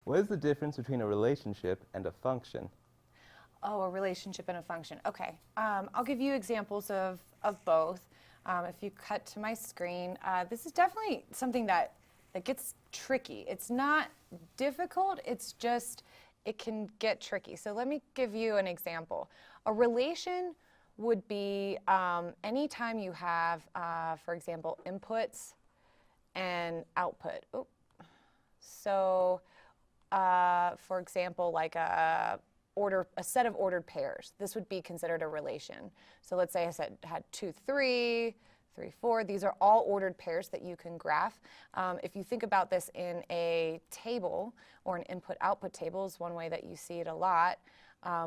What is the difference between a relationship and a function? Oh, a relationship and a function. Okay. I'll give you examples of both. If you cut to my screen, this is definitely something that gets tricky. It's not difficult, it's just, it can get tricky. So let me give you an example. A relation would be anytime you have, for example, inputs and output. Oop. So, for example, like a set of ordered pairs. This would be considered a relation. So let's say I had 2, 3, 3, 4. These are all ordered pairs that you can graph. If you think about this in a table or an input-output table is one way that you see it a lot,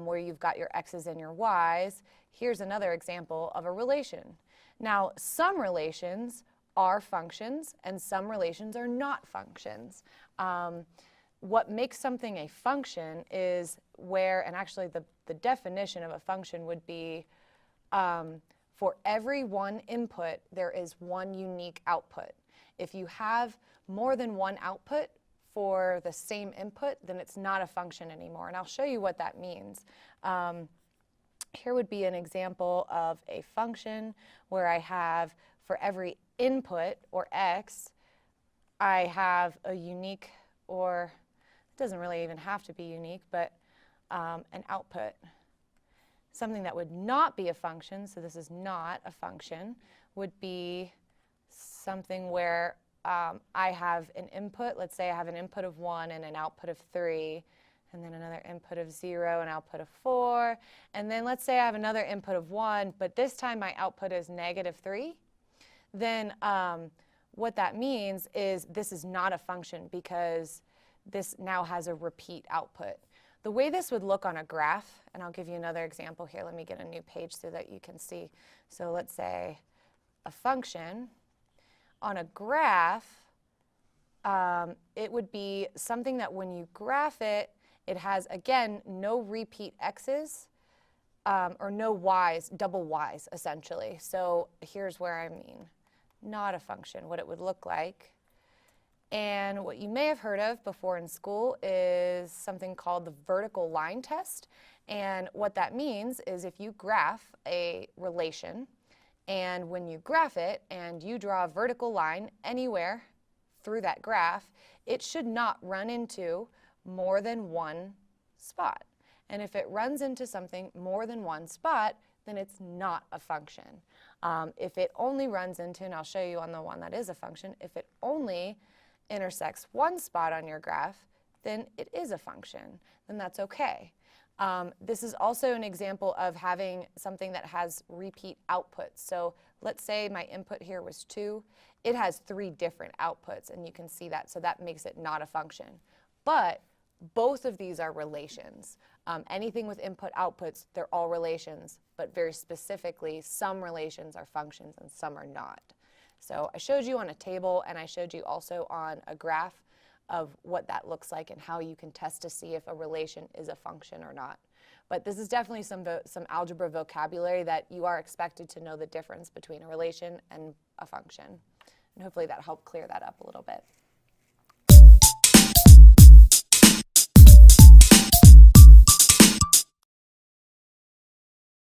where you've got your x's and your y's. Here's another example of a relation. Now, some relations are functions and some relations are not functions. What makes something a function is where, and actually the definition of a function would be for every one input, there is one unique output. If you have more than one output for the same input, then it's not a function anymore. And I'll show you what that means. Here would be an example of a function where I have, for every input, or x, I have a unique, or it doesn't really even have to be unique, but an output. Something that would not be a function, so this is not a function, would be something where I have an input. Let's say I have an input of 1 and an output of 3, and then another input of 0 and output of 4. And then let's say I have another input of 1, but this time my output is -3. Then what that means is this is not a function because this now has a repeat output. The way this would look on a graph, and I'll give you another example here. Let me get a new page so that you can see. So let's say a function. On a graph, it would be something that when you graph it, it has, again, no repeat x's or no y's, double y's, essentially. So here's where I mean not a function, what it would look like. And what you may have heard of before in school is something called the vertical line test. And what that means is if you graph a relation, and when you graph it and you draw a vertical line anywhere through that graph, it should not run into more than one spot. And if it runs into something more than one spot, then it's not a function. If it only runs into, and I'll show you on the one that is a function, if it only intersects one spot on your graph, then it is a function. Then that's okay. This is also an example of having something that has repeat outputs. So let's say my input here was 2. It has 3 different outputs, and you can see that. So that makes it not a function. But both of these are relations. Anything with input outputs, they're all relations. But very specifically, some relations are functions and some are not. So I showed you on a table, and I showed you also on a graph of what that looks like and how you can test to see if a relation is a function or not. But this is definitely some algebra vocabulary that you are expected to know the difference between a relation and a function. And hopefully that helped clear that up a little bit.